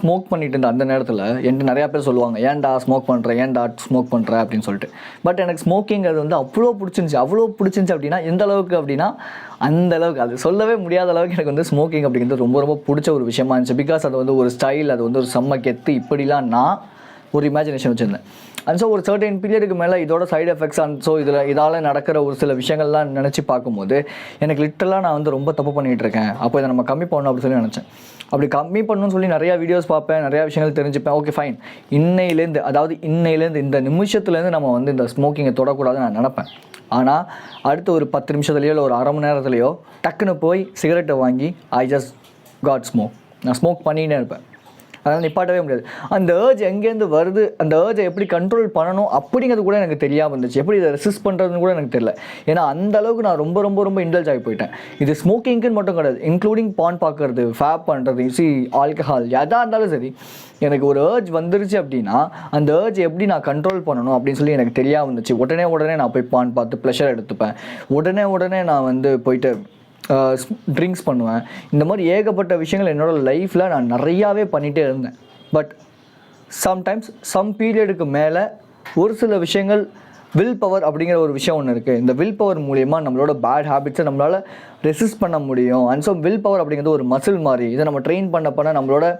Smoke பண்ணிட்டு இருந்த அந்த நேரத்தில் என்கிட்ட நிறையா பேர் சொல்லுவாங்க, ஏன்டா ஸ்மோக் பண்ணுற அப்படின்னு சொல்லிட்டு. பட் எனக்கு ஸ்மோக்கிங் அது வந்து அவ்வளோ பிடிச்சிருந்துச்சி அப்படின்னா எந்த அளவுக்கு அப்படின்னா அந்த அளவுக்கு அது சொல்லவே முடியாத அளவுக்கு எனக்கு வந்து ஸ்மோக்கிங் அப்படிங்கிறது ரொம்ப ரொம்ப பிடிச்ச ஒரு விஷயமா இருந்துச்சு. பிகாஸ் அது வந்து ஒரு ஸ்டைல், அது வந்து ஒரு செம்ம கெத்து, இப்படிலாம் நான் ஒரு இமேஜினேஷன் வச்சுருந்தேன். அண்ட் ஸோ ஒரு சர்டன் பீரியடுக்கு மேலே இதோட சைடு எஃபெக்ட்ஸ் அண்ட் ஸோ இதால் நடக்கிற ஒரு சில விஷயங்கள்லாம் நினச்சி பார்க்கும்போது எனக்கு லிட்டரலாக நான் வந்து ரொம்ப தப்பு பண்ணிகிட்டு இருக்கேன். அப்போ இதை நம்ம கம்மி பண்ணணும் அப்படின்னு சொல்லி நினச்சேன். அப்படி கம்மி பண்ணணும்னு சொல்லி நிறையா வீடியோஸ் பார்ப்பேன், நிறையா விஷயங்கள் தெரிஞ்சுப்பேன். ஓகே ஃபைன், இன்னையிலேருந்து இந்த நிமிஷத்துலேருந்து நம்ம வந்து இந்த ஸ்மோக்கிங்கை தொடக்கூடாதுன்னு நான் நினப்பேன். ஆனால் அடுத்த ஒரு 10 நிமிஷத்துலையோ இல்லை ஒரு அரை மணி நேரத்துலையோ டக்குன்னு போய் சிகரெட்டை வாங்கி நான் ஸ்மோக் பண்ணிகிட்டே இருப்பேன். அதனால் நிப்பாட்டவே முடியாது. அந்த ஏர்ஜ் எங்கேருந்து வருது, அந்த ஏர்ஜை எப்படி கண்ட்ரோல் பண்ணணும் அப்படிங்கிறது கூட எனக்கு தெரியாமல் இருந்துச்சு. எப்படி இதை ரெசிஸ்ட் பண்ணுறதுன்னு கூட எனக்கு தெரியல. ஏன்னா அந்த அளவுக்கு நான் ரொம்ப ரொம்ப ரொம்ப இன்டல்ஜ் ஆகி போயிட்டேன். இது ஸ்மோக்கிங்க்குன்னு மட்டும் கிடையாது, இன்க்ளூடிங் பான் பார்க்குறது, ஃபேப் பண்ணுறது, ஆல்கஹால், எதாக இருந்தாலும் சரி, எனக்கு ஒரு ஏர்ஜ் வந்துருச்சு அப்படின்னா அந்த ஏர்ஜ் எப்படி நான் கண்ட்ரோல் பண்ணணும் அப்படின்னு சொல்லி எனக்கு தெரியாமல் இருந்துச்சு. உடனே நான் போய் பான் பார்த்து ப்ளஷர் எடுத்துப்பேன். உடனே நான் வந்து போயிட்டு ட்ரிங்க்ஸ் பண்ணுவேன். இந்த மாதிரி ஏகப்பட்ட விஷயங்கள் என்னோடய லைஃப்பில் நான் நிறையாவே பண்ணிகிட்டே இருந்தேன். பட் சம் பீரியடுக்கு மேலே ஒரு சில விஷயங்கள், வில் பவர் அப்படிங்கிற ஒரு விஷயம் ஒன்று இருக்குது. இந்த வில் பவர் மூலிமா நம்மளோட பேட் ஹேபிட்ஸை நம்மளால் ரெசிஸ்ட் பண்ண முடியும். அண்ட் ஸோ வில் பவர் அப்படிங்கிறது ஒரு மசில் மாதிரி. இதை நம்ம ட்ரெயின் பண்ண நம்மளோட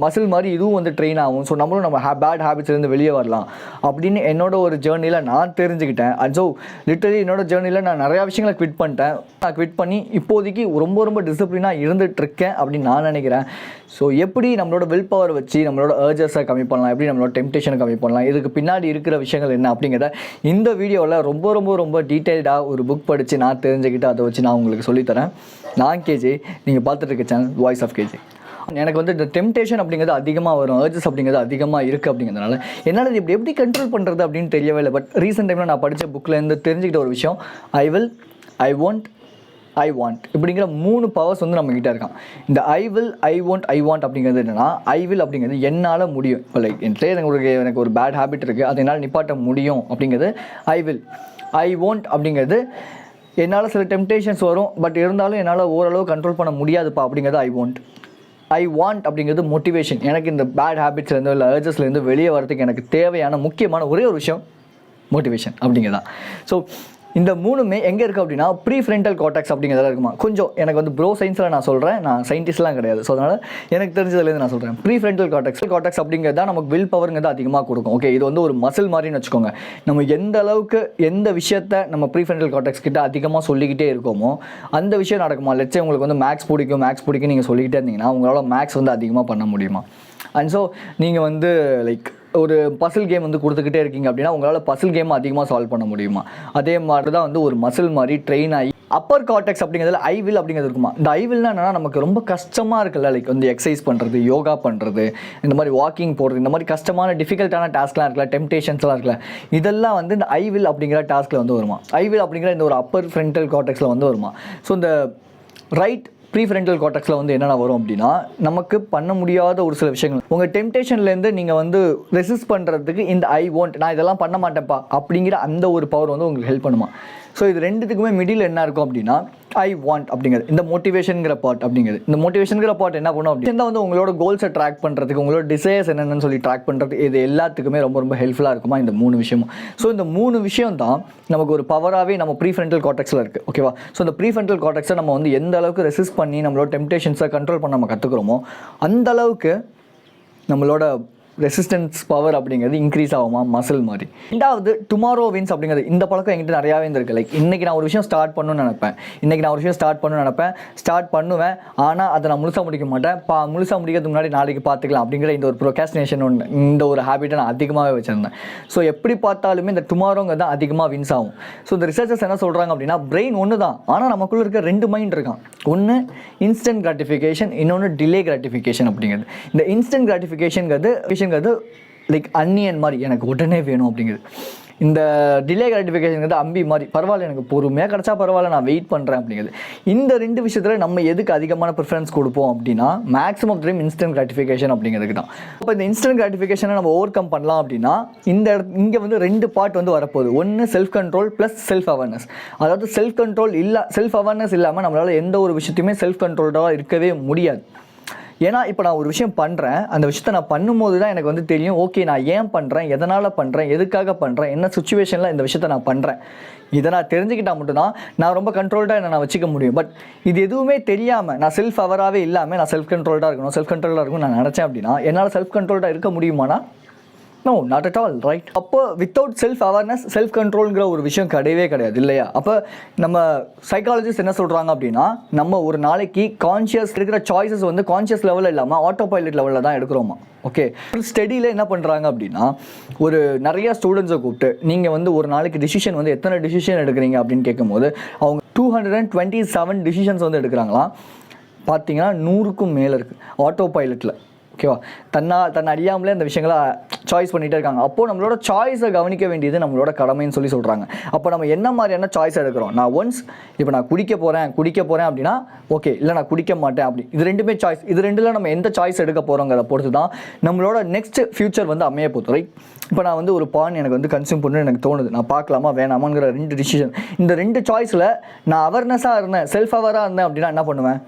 மசில் மாதிரி இதுவும் வந்து ட்ரெயின் ஆகும். ஸோ நம்ம பேட் ஹேபிட்ஸ்லேருந்து வெளியே வரலாம் அப்படின்னு என்னோட ஒரு ஜேர்னியில் நான் தெரிஞ்சுக்கிட்டேன். அண்ட் ஸோ லிட்டரலி என்னோட ஜேர்னியில் நான் நிறையா விஷயங்களை குவிட் பண்ணிட்டேன். நான் குவிட் பண்ணி இப்போதைக்கு ரொம்ப ரொம்ப டிசிப்ளினாக இருந்துகிட்ருக்கேன் அப்படின்னு நான் நினைக்கிறேன். ஸோ எப்படி நம்மளோட வில் பவர் வச்சு நம்மளோட ஏர்ஜஸை கம்மி பண்ணலாம், எப்படி நம்மளோட டெம்ப்டேஷனை கம்மி பண்ணலாம், இதுக்கு பின்னாடி இருக்கிற விஷயங்கள் என்ன அப்படிங்கிறத இந்த வீடியோவில் ரொம்ப ரொம்ப ரொம்ப டீட்டெயில்டாக ஒரு புக் படித்து நான் தெரிஞ்சுக்கிட்டு அதை வச்சு நான் உங்களுக்கு சொல்லித்தரேன். நான் கேஜே, நீங்கள் பார்த்துட்டு இருக்க சேனல் வாய்ஸ் ஆஃப் கேஜே. எனக்கு வந்து இந்த டெம்ப்டேஷன் அப்படிங்கிறது அதிகமாக வரும், ஏர்ஜஸ் அப்படிங்கிறது அதிகமாக இருக்குது. அப்படிங்கிறதுனால என்னால் இது எப்படி கண்ட்ரோல் பண்ணுறது அப்படின்னு தெரியவே இல்லை. பட் ரீசெண்ட் டைமில் நான் படித்த புக்கிலேருந்து தெரிஞ்சுக்கிட்ட ஒரு விஷயம், ஐ வாண்ட் இப்படிங்கிற 3 பவர்ஸ் வந்து நம்மக்கிட்ட இருக்கான். இந்த ஐ வாண்ட் அப்படிங்கிறது என்னென்னா, அப்படிங்கிறது என்னால் முடியும். இப்போ லைக் எனக்கு ஒரு பேட் ஹேபிட் இருக்குது, அதை என்னால் நிப்பாட்ட முடியும் அப்படிங்கிறது ஐ வாண்ட் அப்படிங்கிறது என்னால் சில டெம்ப்டேஷன்ஸ் வரும், பட் இருந்தாலும் என்னால் ஓரளவு கண்ட்ரோல் பண்ண முடியாதுப்பா அப்படிங்கிறது ஐ வாண்ட் அப்படிங்கிறது மோட்டிவேஷன். எனக்கு இந்த பேட் ஹேபிட்ஸ்லேருந்து இல்லை ஏர்ஜஸ்லேருந்து வெளியே வரதுக்கு எனக்கு தேவையான முக்கியமான ஒரே ஒரு விஷயம் மோட்டிவேஷன் அப்படிங்கிறதான். ஸோ இந்த 3மே எங்கே இருக்குது அப்படின்னா ப்ரீஃப்ரண்டல் கார்டெக்ஸ் அப்படிங்கிறதெல்லாம் இருக்குமா. கொஞ்சம் எனக்கு வந்து ப்ரோ சயின்ஸில் நான் சொல்கிறேன், நான் சயின்டிஸ்ட்லாம் கிடையாது. ஸோ அதனால் எனக்கு தெரிஞ்சதுலேருந்து நான் சொல்கிறேன். ப்ரீஃப்ரண்டல் கார்டெக்ஸ் அப்படிங்கிறது தான் நமக்கு வில் பவருங்கிறது அதிகமாக கொடுக்கும். ஓகே, இது வந்து ஒரு மசில் மாதிரின்னு வச்சுக்கோங்க. நம்ம எந்த அளவுக்கு எந்த விஷயத்தை நம்ம ப்ரீஃப்ரண்டல் கார்டெக்ஸ் கிட்ட அதிகமாக சொல்லிக்கிட்டே இருக்கோமோ அந்த விஷயம் நடக்குமா. லெட்ஸே உங்களுக்கு வந்து மேக்ஸ் பிடிக்கும் நீங்கள் சொல்லிக்கிட்டே இருந்தீங்கன்னா உங்களால் மேக்ஸ் வந்து அதிகமாக பண்ண முடியுமா. அண்ட் ஸோ நீங்கள் வந்து லைக் ஒரு பசில் கேம் வந்து கொடுத்துக்கிட்டே இருக்கீங்க அப்படின்னா உங்களால் பசில் கேம் அதிகமாக சால்வ் பண்ண முடியுமா. அதே மாதிரி தான் வந்து ஒரு மசில் மாதிரி ட்ரெயின் ஆகி அப்பர் கார்டெக்ஸ் அப்படிங்கிறதுல ஐவில் அப்படிங்கிறது இருக்குமா. இந்த ஐவில்னா என்னன்னா, நமக்கு ரொம்ப கஷ்டமாக இருக்குல்ல, லைக் வந்து எக்ஸசைஸ் பண்ணுறது, யோகா பண்ணுறது, இந்த மாதிரி வாக்கிங் போடுறது, இந்த மாதிரி கஷ்டமான டிஃபிகல்ட்டான டாஸ்க்லாம் இருக்குல்ல, டெம்ப்டேஷன்ஸ்லாம் இருக்குல்ல, இதெல்லாம் வந்து இந்த ஐவில் அப்படிங்கிற டாஸ்கில் வந்து வருமா. ஐவில் அப்படிங்கிற இந்த ஒரு அப்பர் ஃப்ரண்டல் கார்டெக்ஸில் வந்து வருமா. ஸோ இந்த ரைட் ப்ரீஃப்ரண்டல் கார்டெக்ஸில் வந்து என்னென்ன வரும் அப்படின்னா, நமக்கு பண்ண முடியாத ஒரு சில விஷயங்கள், உங்கள் டெம்ப்டேஷன்லேருந்து நீங்கள் வந்து ரெசிஸ்ட் பண்ணுறதுக்கு இந்த ஐ வாண்ட், நான் இதெல்லாம் பண்ண மாட்டேன்ப்பா அப்படிங்கிற அந்த ஒரு பவர் வந்து உங்களுக்கு ஹெல்ப் பண்ணுமா. ஸோ இது ரெண்டுத்துக்குமே மிடில் என்ன இருக்கும் அப்படின்னா ஐ வாண்ட் அப்படிங்கிறது, இந்த மோட்டிவேஷனுங்கிற பார்ட் அப்படிங்கிறது. இந்த மோட்டிவேஷனுங்கிற பார்ட் என்ன பண்ணும் அப்படின்னா வந்து உங்களோட கோல்ஸை ட்ராக் பண்ணுறதுக்கு, உங்களோட டிசைர்ஸ் என்னென்னு சொல்லி ட்ராக் பண்ணுறது, இது எல்லாத்துக்குமே ரொம்ப ரொம்ப ஹெல்ப்ஃபுல்லாக இருக்குமா இந்த 3 விஷயமும். ஸோ இந்த 3 விஷயம் தான் நமக்கு ஒரு பவராகவே நம்ம ப்ரீஃப்ரண்டல் கார்டெக்ஸில் இருக்குது. ஓகேவா. ஸோ இந்த ப்ரீஃப்ரண்டல் கார்டெக்ஸை நம்ம வந்து எந்த அளவுக்கு ரெசிஸ்ட் பண்ணி நம்மளோட டெம்ப்டேஷன்ஸை கண்ட்ரோல் பண்ண நம்ம கற்றுக்குறோமோ அந்த அளவுக்கு நம்மளோட ரெசிஸ்டன்ஸ் பவர் அப்படிங்கிறது இன்க்ரீஸ் ஆகுமா மசில் மாதிரி. 2வது டுமாரோ வின்ஸ் அப்படிங்கிறது. இந்த பழக்கம் என்கிட்ட நிறையாவே இருந்திருக்கு. லைக் இன்றைக்கி நான் ஒரு விஷயம் ஸ்டார்ட் பண்ணணும்னு நினைப்பேன், ஸ்டார்ட் பண்ணுவேன், ஆனால் அதை நான் முழுசாக முடிக்க மாட்டேன். முழுசாக முடிக்கிறதுக்கு முன்னாடி நாளைக்கு பார்த்துக்கலாம் அப்படிங்கிற இந்த ஒரு ப்ரோகாஸ்டினேஷன் ஒன்று, இந்த ஒரு ஹேபிட்டை நான் அதிகமாகவே வச்சுருந்தேன். ஸோ எப்படி பார்த்தாலுமே இந்த டுமாரோங்கிறது தான் அதிகமாக வின்ஸ் ஆகும். ஸோ இந்த ரிசர்ச்சர்ஸ் என்ன சொல்கிறாங்க அப்படின்னா, பிரெயின் ஒன்று தான், ஆனால் நமக்குள்ளே இருக்க 2 மைண்ட் இருக்கான். ஒன்று இன்ஸ்டன்ட் கிராட்டிஃபிகேஷன், இன்னொன்று டிலே கிராட்டிஃபிகேஷன் அப்படிங்கிறது. இந்த இன்ஸ்டன்ட் கிராட்டிஃபிகேஷனுங்கிறது லைக் அன்னியன் மாதிரி, எனக்கு உடனே வேணும் அப்படிங்கிறது. இந்த டிலே கிராட்டிஃபிகேஷனுங்கிறது அம்பி மாதிரி, பரவாயில்ல எனக்கு பொறுமையாக கிடச்சா பரவாயில்ல, நான் வெயிட் பண்ணுறேன் அப்படிங்கிறது. இந்த 2 விஷயத்தில் நம்ம எதுக்கு அதிகமான ப்ரிஃபரன்ஸ் கொடுப்போம் அப்படின்னா, மேக்ஸிமம் டைம் இன்ஸ்டன்ட் கிராட்டிஃபிகேஷன் அப்படிங்கிறதுக்கு தான். அப்போ இந்த இன்ஸ்டன்ட் கிராட்டிஃபிகேஷனை நம்ம ஓவர் கம் பண்ணலாம் அப்படின்னா இங்கே வந்து 2 பார்ட் வந்து வரப்போகுது. ஒன்று self control plus self awareness. அதாவது செல்ஃப் அவேர்னஸ் இல்லாமல் நம்மளால் எந்த ஒரு விஷயத்தையுமே செல்ஃப் கண்ட்ரோல்டாக இருக்கவே முடியாது. ஏன்னா இப்போ நான் ஒரு விஷயம் பண்ணுறேன், அந்த விஷயத்தை நான் பண்ணும்போது தான் எனக்கு வந்து தெரியும், ஓகே நான் ஏன் பண்ணுறேன், எதனால் பண்ணுறேன், எதுக்காக பண்ணுறேன், என்ன சுச்சுவேஷனில் இந்த விஷயத்தை நான் பண்ணுறேன். இதை நான் தெரிஞ்சுக்கிட்டால் மட்டும்தான் நான் ரொம்ப கண்ட்ரோல்டாக என்ன நான் வச்சுக்க முடியும். பட் இது எதுவுமே தெரியாமல் நான் செல்ஃப் அவராகவே இல்லாமல் நான் செல்ஃப் கண்ட்ரோல்டாக இருக்கணும், செல்ஃப் கண்ட்ரோலாக இருக்கணும் நான் நினச்சேன் அப்படின்னா என்னால் செல்ஃப் கண்ட்ரோல்டாக இருக்க முடியுமானா? No, not at all, right? அப்போ வித்தவுட் செல்ஃப் அவேர்னஸ் செல்ஃப் கண்ட்ரோல்ங்கிற ஒரு விஷயம் கிடையவே கிடையாது இல்லையா? அப்போ நம்ம சைக்காலஜிஸ்ட் என்ன சொல்கிறாங்க அப்படின்னா, நம்ம ஒரு நாளைக்கு கான்ஷியஸ் இருக்கிற சாய்ஸஸ் வந்து கான்ஷியஸ் லெவலில் இல்லாமல் ஆட்டோ பைலட் லெவலில் தான் எடுக்கிறோமா. ஓகே, ஒரு ஸ்டடியில் என்ன பண்ணுறாங்க அப்படின்னா, ஒரு நிறைய ஸ்டூடெண்ட்ஸை கூப்பிட்டு நீங்கள் வந்து ஒரு நாளைக்கு டிசிஷன் வந்து எத்தனை டிசிஷன் எடுக்கிறீங்க அப்படின்னு கேட்கும்போது அவங்க 227 டிசிஷன்ஸ் வந்து எடுக்கிறாங்களாம். பார்த்தீங்கன்னா 100க்கும் மேலே இருக்குது ஆட்டோ பைலட்டில். ஓகேவா? தன்னை அறியாமலே அந்த விஷயங்களை சாய்ஸ் பண்ணிகிட்டே இருக்காங்க. அப்போது நம்மளோட சாய்ஸை கவனிக்க வேண்டியது நம்மளோட கடமைன்னு சொல்கிறாங்க. அப்போ நம்ம என்ன மாதிரியான சாய்ஸ் எடுக்கிறோம்? நான் ஒன்ஸ் இப்போ நான் குடிக்க போகிறேன் அப்படின்னா ஓகே, இல்லை நான் குடிக்க மாட்டேன் அப்படி, இது ரெண்டுமே சாய்ஸ். இது ரெண்டில் நம்ம எந்த சாய்ஸ் எடுக்க போகிறோங்கிறத பொறுத்து தான் நம்மளோட நெக்ஸ்ட் ஃபியூச்சர் வந்து அமைய போகுது, ரைட்? இப்போ நான் வந்து ஒரு பான் எனக்கு வந்து கன்சியூம் பண்ணணும்னு எனக்கு தோணுது, நான் பார்க்கலாமா வேணாமாங்கிற 2 டிசிஷன். இந்த 2 சாய்ஸில் நான் அவேர்னஸாக இருந்தேன், செல்ஃப் அவேராக இருந்தேன் அப்படின்னா என்ன பண்ணுவேன்?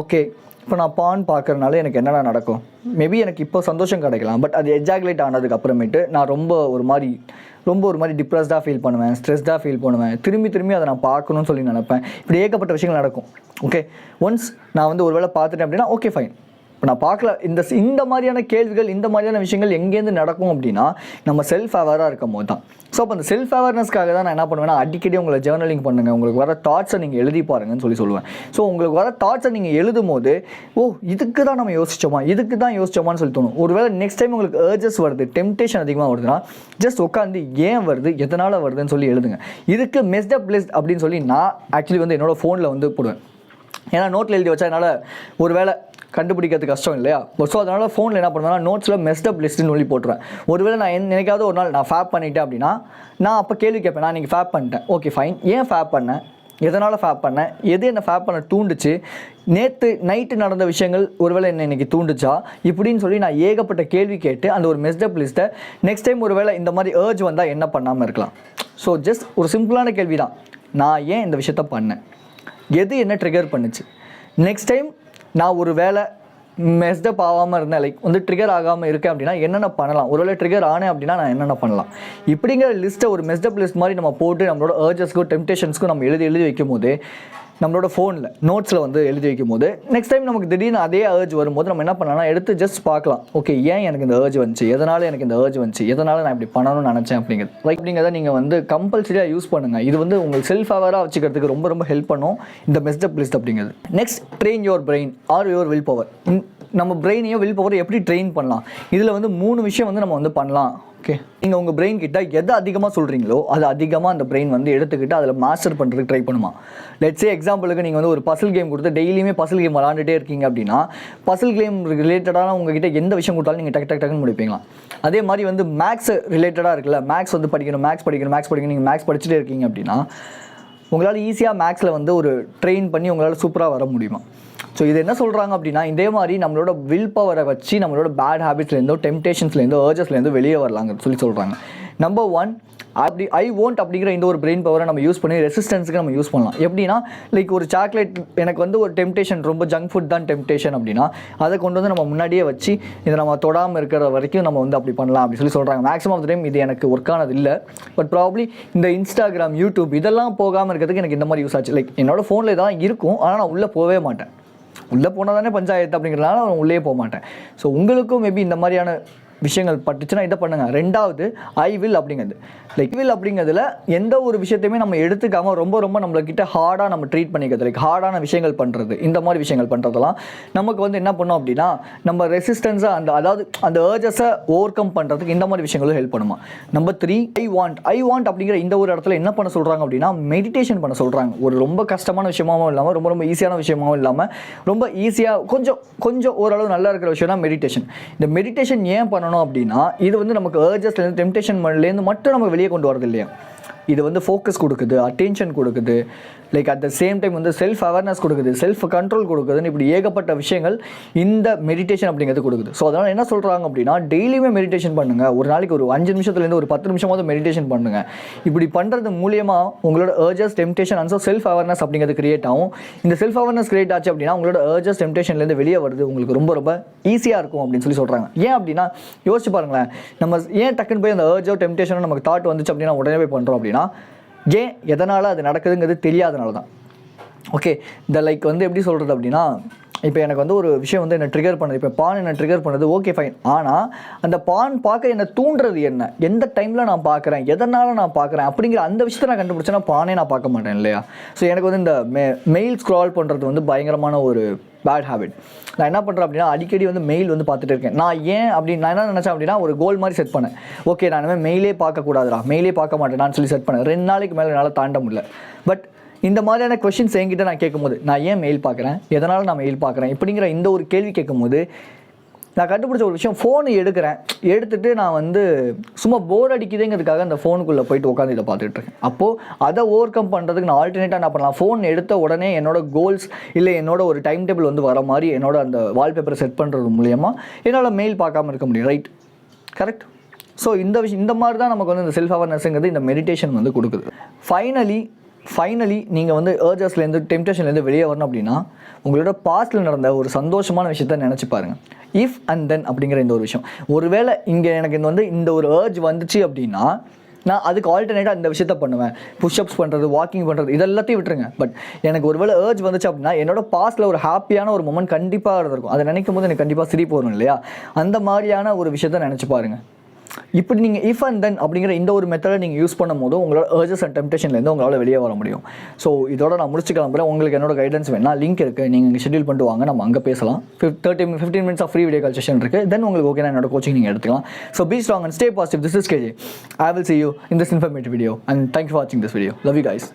ஓகே, இப்போ நான் பான் பார்க்குறதுனால எனக்கு என்னென்ன நடக்கும்? மேபி எனக்கு இப்போ சந்தோஷம் கிடைக்கலாம், பட் அது எஜாகுலேட் ஆனதுக்கு அப்புறமேட்டு நான் ரொம்ப ஒரு மாதிரி டிப்ரெஸ்டாக ஃபீல் பண்ணுவேன், ஸ்ட்ரெஸ்டாக ஃபீல் பண்ணுவேன், திரும்பி அதை நான் பார்க்கணும்னு சொல்லி நினைப்பேன். இப்படி ஏகப்பட்ட விஷயங்கள் நடக்கும். ஓகே, ஒன்ஸ் நான் வந்து ஒரு வேளை பார்த்துட்டேன் அப்படின்னா ஓகே ஃபைன், இப்போ நான் பார்க்கல. இந்த மாதிரியான கேள்விகள், இந்த மாதிரியான விஷயங்கள் எங்கேருந்து நடக்கும் அப்படின்னா நம்ம செல்ஃப் அவேராக இருக்கும் போது தான். ஸோ அப்போ அந்த செல்ஃப் அவேர்னஸ்க்காக தான் நான் என்ன பண்ணுவேன்னா, அடிக்கடி உங்களை ஜேர்னலிங் பண்ணுங்கள், உங்களுக்கு வர தாட்ஸை நீங்கள் எழுதி பாருங்கன்னு சொல்லுவேன். ஸோ உங்களுக்கு வர தாட்ஸை நீங்கள் எழுதும் போது இதுக்கு தான் நம்ம யோசிச்சோமான்னு சொல்லி தோணும். ஒருவேளை நெக்ஸ்ட் டைம் உங்களுக்கு ஏர்ஜஸ் வருது, டெம்டேஷன் அதிகமாக வருதுன்னா ஜஸ்ட் உட்காந்து ஏன் வருது, எதனால் வருதுன்னு சொல்லி எழுதுங்க. இதுக்கு மெஸ்டப் லிஸ்ட் அப்படின்னு சொல்லி நான் ஆக்சுவலி வந்து என்னோடய ஃபோனில் வந்து போடுவேன். ஏன்னா நோட்டில் எழுதி வச்சா என்னால் ஒரு வேளை கண்டுபிடிக்கிறது கஷ்டம் இல்லையா? ஸோ அதனால் ஃபோனில் என்ன பண்ணுவேன்னா நோட்ஸில் மெஸ்டப் லிஸ்ட்டுன்னு சொல்லி போட்டுருவேன். ஒருவேளை நான் நினைக்காத ஒரு நாள் நான் ஃபேப் பண்ணிட்டேன் அப்படின்னா நான் அப்போ கேள்வி கேட்பேன், நான் நீங்கள் ஃபேப் பண்ணிட்டேன், ஓகே ஃபைன், ஏன் ஃபேப் பண்ணேன், எதனால் ஃபேப் பண்ணேன், எது என்ன ஃபேப் பண்ண தூண்டுச்சு, நேற்று நைட்டு நடந்த விஷயங்கள் ஒருவேளை என்ன இன்றைக்கி தூண்டுச்சா, இப்படின்னு சொல்லி நான் ஏகப்பட்ட கேள்வி கேட்டு அந்த ஒரு மெஸ்டப் லிஸ்ட்டை நெக்ஸ்ட் டைம் ஒருவேளை இந்த மாதிரி ஏர்ஜ் வந்தால் என்ன பண்ணாமல் இருக்கலாம். ஸோ ஜஸ்ட் ஒரு சிம்பிளான கேள்வி தான், நான் ஏன் இந்த விஷயத்த பண்ணேன், எது என்ன ட்ரிகர் பண்ணுச்சு, நெக்ஸ்ட் டைம் நான் ஒரு வேளை மெஸ்டப் ஆகாமல் இருந்தேன், லைக் வந்து ட்ரிகர் ஆகாமல் இருக்கேன் அப்படின்னா என்னென்ன பண்ணலாம், ஒருவேளை ட்ரிகர் ஆனேன் அப்படின்னா நான் என்னென்ன பண்ணலாம், இப்படிங்கிற லிஸ்ட்டை ஒரு மெஸ்டப் லிஸ்ட் மாதிரி நம்ம போட்டு நம்மளோட ஏர்ஜஸ்க்கும் டெம்டேஷன்ஸ்க்கும் நம்ம எழுதி வைக்கும் போது நம்மளோட ஃபோனில் நோட்ஸில் வந்து எழுதி வைக்கும் போது நெக்ஸ்ட் டைம் நமக்கு திடீர்னு அதே ஏர்ஜ் வரும்போது நம்ம என்ன பண்ணலாம், எடுத்து ஜஸ்ட் பார்க்கலாம், ஓகே ஏன் எனக்கு இந்த ஏர்ஜ் வந்துச்சு, எதனால் எனக்கு இந்த ஏர்ஜ் வந்துச்சு, எதனால் நான் இப்படி பண்ணணும்னு நினச்சேன் அப்படிங்கிறது. லைக் அப்படிங்கிறத நீங்கள் வந்து கம்பல்சரியாக யூஸ் பண்ணுங்கள். இது வந்து உங்களுக்கு செல்ஃப் அவேராக வச்சுக்கிறதுக்கு ரொம்ப ஹெல்ப் பண்ணும் இந்த மெஸ்டப் லிஸ்ட் அப்படிங்கிறது. Next, train your brain or your will power. நம்ம பிரெயினையும் வில் பவரை எப்படி ட்ரெயின் பண்ணலாம்? இதில் வந்து 3 விஷயம் வந்து நம்ம வந்து பண்ணலாம். ஓகே, நீங்கள் உங்கள் பிரெயின் கிட்ட எதை அதிகமாக சொல்கிறீங்களோ அது அதிகமாக அந்த பிரெயின் வந்து எடுத்துக்கிட்டு அதில் மாஸ்டர் பண்ணுறதுக்கு ட்ரை பண்ணுமா. லெட்ஸே எக்ஸாம்பிளுக்கு நீங்கள் வந்து ஒரு பசில் கேம் கொடுத்து டெய்லியுமே பசில் கேம் விளாண்டுட்டே இருக்கீங்க அப்படின்னா பசில் கேம் ரிலேட்டடான உங்ககிட்ட எந்த விஷயம் கொடுத்தாலும் நீங்கள் டக்குன்னு முடிப்பீங்களா. அதே மாதிரி வந்து மேக்ஸ் ரிலேட்டடாக இருக்குல்ல, மேக்ஸ் வந்து படிக்கணும், நீங்கள் மேக்ஸ் படிச்சுட்டே இருக்கீங்க அப்படின்னா உங்களால் ஈஸியாக மேக்ஸில் வந்து ஒரு ட்ரெயின் பண்ணி உங்களால் சூப்பராக வர முடியுமா. ஸோ இது என்ன சொல்கிறாங்க அப்படின்னா, இதே மாதிரி நம்மளோட வில் பவரை வச்சு நம்மளோட பேட் ஹேபிட்ஸ்லேருந்தோ டெம்டேஷன்ஸ்லேருந்தோ ஏர்ஜஸ்லேருந்தோ வெளியே வரலாங்க சொல்கிறாங்க. நம்பர் 1, அப்படி ஐ ஓன்ட் அப்படிங்கிற இந்த ஒரு பிரெயின் பவரை நம்ம யூஸ் பண்ணி ரெசிஸ்டன்ஸுக்கு நம்ம யூஸ் பண்ணலாம். எப்படின்னா, லைக் ஒரு சாக்லேட் எனக்கு வந்து ஒரு டெம்டேஷன், ரொம்ப ஜங்க் ஃபுட் தான் டெம்டேஷன் அப்படின்னா அதை கொண்டு வந்து நம்ம முன்னாடியே வச்சு இதை நம்ம தொடாமல் இருக்கிற வரைக்கும் நம்ம வந்து அப்படி பண்ணலாம் அப்படி சொல்கிறாங்க. மேக்ஸிமம் ஆஃப் த டைம் இது எனக்கு ஒர்க் ஆனது இல்லை, பட் ப்ராப்ளி இந்த இன்ஸ்டாகிராம், யூடியூப் இதெல்லாம் போகாமல் இருக்கிறதுக்கு எனக்கு இந்த மாதிரி யூஸ் ஆச்சு. லைக் என்னோட ஃபோனில் இதெல்லாம் இருக்கும், ஆனால் நான் உள்ளே போகவே மாட்டேன். உள்ளே போனால் தானே பஞ்சாயத்து அப்படிங்கிறதுனால நான் உள்ளே போக மாட்டேன். ஸோ உங்களுக்கும் மேபி இந்த மாதிரியான விஷயங்கள் பட்டுச்சுன்னா இதை பண்ணுங்கள். 2வது, ஐ வில் அப்படிங்கிறது. லைக் வில் அப்படிங்கிறதுல எந்த ஒரு விஷயத்தையுமே நம்ம எடுத்துக்காமல் ரொம்ப நம்மளுக்கிட்ட ஹார்டாக நம்ம ட்ரீட் பண்ணிக்கிறது, லைக் ஹார்டான விஷயங்கள் பண்ணுறது, இந்த மாதிரி விஷயங்கள் பண்ணுறதெல்லாம் நமக்கு வந்து என்ன பண்ணோம் அப்படின்னா நம்ம ரெசிஸ்டன்ஸாக அதாவது அந்த ஏர்ஜஸை ஓவர் கம் பண்ணுறதுக்கு இந்த மாதிரி விஷயங்களும் ஹெல்ப் பண்ணுமா. நம்பர் 3, ஐ வாண்ட் அப்படிங்கிற இந்த ஒரு இடத்துல என்ன பண்ண சொல்கிறாங்க அப்படின்னா மெடிடேஷன் பண்ண சொல்கிறாங்க. ஒரு ரொம்ப கஷ்டமான விஷயமாகவும் இல்லாமல் ரொம்ப ஈஸியான விஷயமாகவும் இல்லாமல் ரொம்ப ஈஸியாக கொஞ்சம் ஓரளவு நல்லா இருக்கிற விஷயம் தான் மெடிடேஷன். இந்த மெடிடேஷன் ஏன் பண்ணணும் அப்படின்னா இது வந்து நமக்கு ஏர்ஜஸ்லேருந்து டெம்டேஷன்லேருந்து மட்டும் நம்ம வெளியே கொண்டு வரது இல்லையா. இது வந்து ஃபோக்கஸ் கொடுக்குது, அட்டென்ஷன் கொடுக்குது, like at the same time வந்து செல்ஃப் அவேர்னஸ் கொடுக்குது, செல்ஃப் கண்ட்ரோல் கொடுக்குதுன்னு இப்படி ஏகப்பட்ட விஷயங்கள் இந்த மெடிடேஷன் அப்படிங்கிறது கொடுக்குது. ஸோ அதனால் என்ன சொல்கிறாங்க அப்படின்னா, டெய்லியுமே மெடிடேஷன் பண்ணுங்கள். ஒரு நாளைக்கு ஒரு 5 நிமிஷத்துலேருந்து ஒரு 10 நிமிஷமாவது மெடிடேஷன் பண்ணுங்கள். இப்படி பண்ணுறது மூலியமாக உங்களோட urges, temptation and self awareness அப்படிங்கிறது கிரியேட் ஆகும். இந்த செல்ஃப் அவேர்னஸ் கிரியேட் ஆச்சு அப்படின்னா உங்களோட அர்ஜஸ், டெம்டேஷன்லேருந்து வெளியே வருது உங்களுக்கு ரொம்ப ரொம்ப ஈஸியாக இருக்கும் அப்படின்னு சொல்லி சொல்கிறாங்க. ஏன் அப்படின்னா யோசிச்சு பாருங்களேன், நம்ம ஏன் டக்குன்னு போய் அந்த அர்ஜோ, டெம்டேஷனோ நமக்கு தாட் வந்துச்சு அப்படின்னா உடனே போய் பண்ணுறோம் அப்படின்னா, ஏன் எதனால் அது நடக்குதுங்கிறது தெரியாதனால தான். ஓகே, இந்த லைக் வந்து எப்படி சொல்கிறது அப்படின்னா, இப்போ எனக்கு வந்து ஒரு விஷயம் வந்து என்னை ட்ரிகர் பண்ணுது, இப்போ பான் என்னை ட்ரிகர் பண்ணுது, ஓகே ஃபைன். ஆனால் அந்த பான் பார்க்க என்னை தூண்டுறது என்ன, எந்த டைமில் நான் பார்க்குறேன், எதனால் நான் பார்க்குறேன் அப்படிங்கிற அந்த விஷயத்தை நான் கண்டுபிடிச்சேன்னா பானே நான் பார்க்க மாட்டேன் இல்லையா. ஸோ எனக்கு வந்து இந்த மெயில் ஸ்க்ரால் பண்ணுறது வந்து பயங்கரமான ஒரு பேட் ஹேபிட். நான் என்ன பண்ணுறேன் அப்படின்னா, அடிக்கடி வந்து மெயில் வந்து பார்த்துட்டு இருக்கேன். நான் ஏன் அப்படின்னு நான் என்ன நினச்சேன் அப்படின்னா, ஒரு கோல் மாதிரி செட் பண்ணேன். ஓகே, நான் இனிமேல் மெயிலே பார்க்கக்கூடாதுடா, மெயிலே பார்க்க மாட்டேன் சொல்லி செட் பண்ணேன். 2 நாளைக்கு மேலே என்னால் தாண்ட முடியல. பட் இந்த மாதிரியான கொஷின்ஸ் என்கிட்ட நான் கேட்கும்போது, நான் ஏன் மெயில் பார்க்குறேன், எதனால் நான் மெயில் பார்க்குறேன் இப்படிங்கிற இந்த ஒரு கேள்வி கேட்கும்போது நான் கண்டுபிடிச்ச ஒரு விஷயம், ஃபோனை எடுத்துகிட்டு நான் வந்து சும்மா போர் அடிக்குதுங்கிறதுக்காக அந்த ஃபோனுக்குள்ளே போயிட்டு உட்காந்து இதை பார்த்துட்டு இருக்கேன். அப்போது அதை ஓவர் கம் பண்ணுறதுக்கு நான் ஆல்டர்னேட்டாக என்ன பண்ணலாம், ஃபோன் எடுத்த உடனே என்னோட கோல்ஸ் இல்லை என்னோட ஒரு டைம் டேபிள் வந்து வர மாதிரி என்னோட அந்த வால்பேப்பரை செட் பண்ணுறது மூலயமா என்னால் மெயில் பார்க்காம இருக்க முடியும். Right, correct. ஸோ இந்த மாதிரி தான் நமக்கு வந்து இந்த செல்ஃப் அவேர்னஸ்ங்கிறது இந்த மெடிடேஷன் வந்து கொடுக்குது. ஃபைனலி நீங்கள் வந்து அர்ஜஸ்லேருந்து, டெம்டேஷன்லேருந்து வெளியே வரணும் அப்படின்னா உங்களோட பாஸ்ட்டில் நடந்த ஒரு சந்தோஷமான விஷயத்த நினச்சி பாருங்கள். இஃப் அண்ட் தென் அப்படிங்கிற இந்த ஒரு விஷயம், ஒருவேளை இங்கே எனக்கு இந்த ஒரு அர்ஜ் வந்துச்சு அப்படின்னா நான் அதுக்கு ஆல்டர்னேட்டாக இந்த விஷயத்த பண்ணுவேன். புஷ்அப்ஸ் பண்ணுறது, வாக்கிங் பண்ணுறது, இதெல்லாத்தையும் விட்டுருங்க. பட் எனக்கு ஒருவேளை அர்ஜ் வந்துச்சு அப்படின்னா என்னோட பாஸ்ட்டில் ஒரு ஹாப்பியான ஒரு மொமெண்ட் கண்டிப்பாக இருந்திருக்கும். அதை நினைக்கும் போது எனக்கு கண்டிப்பாக சிரிப்பு வரும் இல்லையா. அந்த மாதிரியான ஒரு விஷயத்த நினச்சி பாருங்கள். இப்படி நீங்கள் இஃப் அண்ட் தென் அப்படிங்கிற இந்த ஒரு மெத்தடை நீங்கள் யூஸ் பண்ணும் போது உங்களோட அர்ஜஸ் அண்ட் டெம்டேஷன்லேருந்து உங்களால் வெளியே வர முடியும். ஸோ இதோட நான் முடிச்சு கிளம்புறேன். உங்களுக்கு என்னோட கைடன்ஸ் வேணா லிங்க் இருக்குது, நீங்கள் இங்கே ஷெட்யூல் பண்ணிட்டு வாங்க, நம்ம அங்கே பேசலாம். 15 minutes of free video call session இருக்குது. தென் உங்களுக்கு ஓகே என்னோட கோச்சிங் நீங்கள் எடுத்துக்கலாம். So be strong and stay positive. This is KJ. I will see you in this informative video and thank you for watching this video. Love you guys.